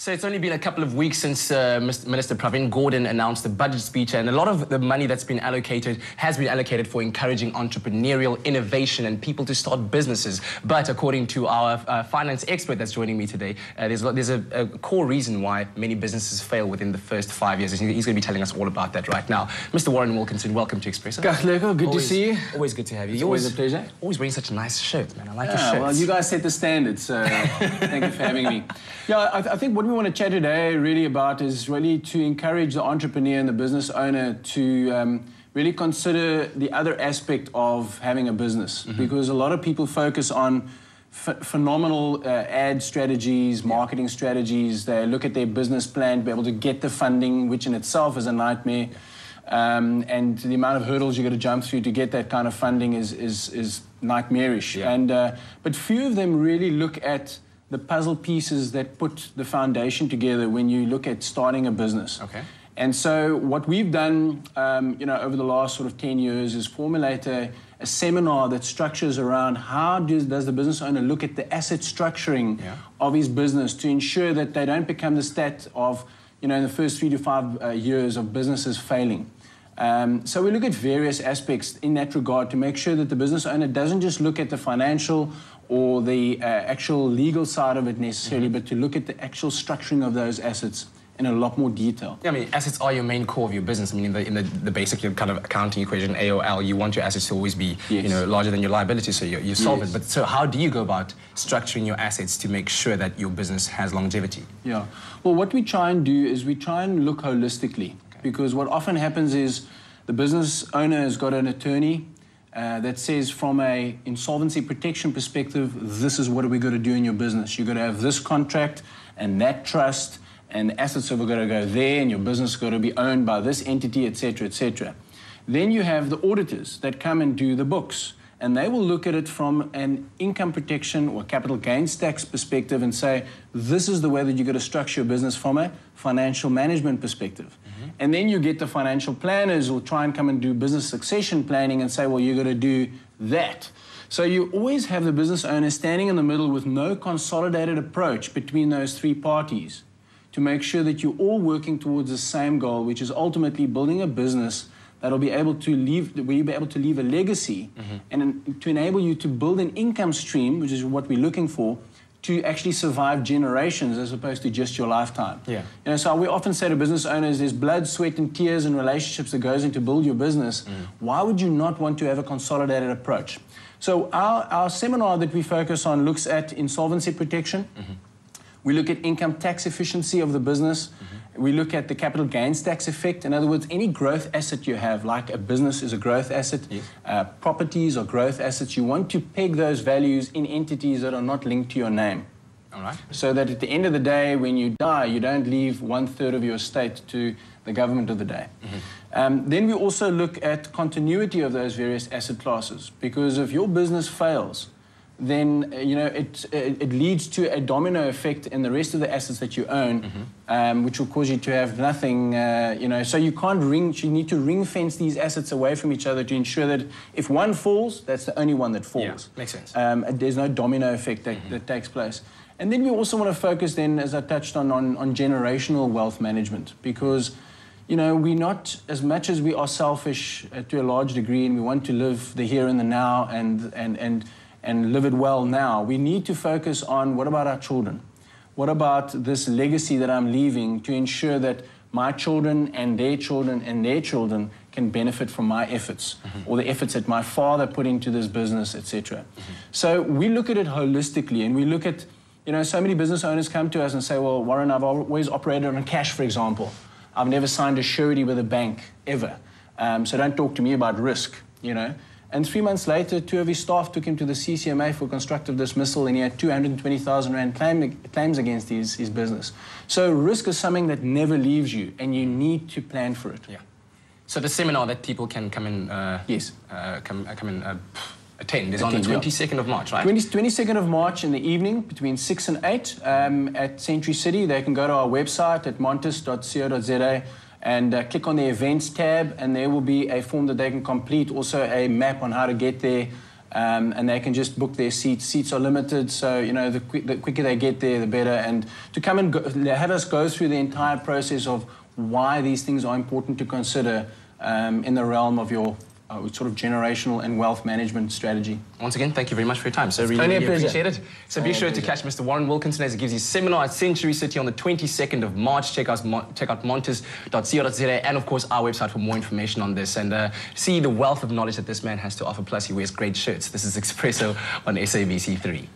So it's only been a couple of weeks since Minister Pravin Gordhan announced the budget speech, and a lot of the money that's been allocated has been allocated for encouraging entrepreneurial innovation and people to start businesses. But according to our finance expert that's joining me today, there's a core reason why many businesses fail within the first 5 years. He's going to be telling us all about that right now. Mr. Warren Wilkinson, welcome to Expresso. Good to see you. Always good to have you. It's always a pleasure. Always wearing such a nice shirt, man. I like your shirts. Well, you guys set the standards, so thank you for having me. Yeah, I think what we want to chat today really about is really to encourage the entrepreneur and the business owner to really consider the other aspect of having a business. Because a lot of people focus on phenomenal ad strategies, marketing strategies. They look at their business plan to be able to get the funding, which in itself is a nightmare. And the amount of hurdles you've got to jump through to get that kind of funding is nightmarish. Yeah. But few of them really look at the puzzle pieces that put the foundation together when you look at starting a business. Okay. And so what we've done, over the last sort of 10 years is formulate a seminar that structures around how does the business owner look at the asset structuring of his business to ensure that they don't become the stat of, in the first 3 to 5 years of businesses failing. So we look at various aspects in that regard to make sure that the business owner doesn't just look at the financial or the actual legal side of it necessarily, but to look at the actual structuring of those assets in a lot more detail. Yeah, I mean, assets are your main core of your business. I mean, in the basic kind of accounting equation, AOL, you want your assets to always be, larger than your liabilities, so you solve it. But so how do you go about structuring your assets to make sure that your business has longevity? Yeah, well, what we try and do is we try and look holistically, because what often happens is the business owner has got an attorney that says from a insolvency protection perspective, this is what we're going to do in your business. You've got to have this contract and that trust, and the assets are going to go there, and your business is going to be owned by this entity, etc., etc. Then you have the auditors that come and do the books, and they will look at it from an income protection or capital gains tax perspective and say, this is the way that you're going to structure your business from a financial management perspective. And then you get the financial planners who will try and come and do business succession planning and say, well, you're going to do that. So you always have the business owner standing in the middle with no consolidated approach between those three parties to make sure that you're all working towards the same goal, which is ultimately building a business that'll be able to leave, where you'll be able to leave a legacy and to enable you to build an income stream, which is what we're looking for, to actually survive generations as opposed to just your lifetime. Yeah. So we often say to business owners, there's blood, sweat, and tears and relationships that goes into build your business. Why would you not want to have a consolidated approach? So our seminar that we focus on looks at insolvency protection. We look at income tax efficiency of the business. We look at the capital gains tax effect. In other words, any growth asset you have, like a business is a growth asset, properties are growth assets, you want to peg those values in entities that are not linked to your name. All right. So that at the end of the day, when you die, you don't leave 1/3 of your estate to the government of the day. Then we also look at continuity of those various asset classes, because if your business fails, then it leads to a domino effect in the rest of the assets that you own, which will cause you to have nothing. So you need to ring fence these assets away from each other to ensure that if one falls, that's the only one that falls. Yeah, makes sense. There's no domino effect that takes place. And then we also want to focus then, as I touched on generational wealth management, because we're not, as much as we are selfish to a large degree, and we want to live the here and the now and live it well now, we need to focus on what about our children? What about this legacy that I'm leaving to ensure that my children and their children and their children can benefit from my efforts or the efforts that my father put into this business, etc. So we look at it holistically, and we look at, so many business owners come to us and say, well, Warren, I've always operated on cash, for example. I've never signed a surety with a bank, ever. So don't talk to me about risk, And 3 months later, 2 of his staff took him to the CCMA for constructive dismissal, and he had 220,000 Rand claims against his business. So risk is something that never leaves you, and you need to plan for it. Yeah. So the seminar that people can come and attend is on the 22nd of March, right? 22nd of March in the evening, between 6 and 8 at Century City. They can go to our website at montes.co.za. and click on the events tab, and there will be a form that they can complete, also a map on how to get there, and they can just book their seats. Seats are limited, so you know the quicker they get there, the better. And to come and have us go through the entire process of why these things are important to consider in the realm of your sort of generational and wealth management strategy. Once again, thank you very much for your time. So really appreciate it. So be sure to catch Mr. Warren Wilkinson as he gives his seminar at Century City on the 22nd of March. Check out montes.co.za and, of course, our website for more information on this and see the wealth of knowledge that this man has to offer. Plus, he wears great shirts. This is Expresso on SABC3.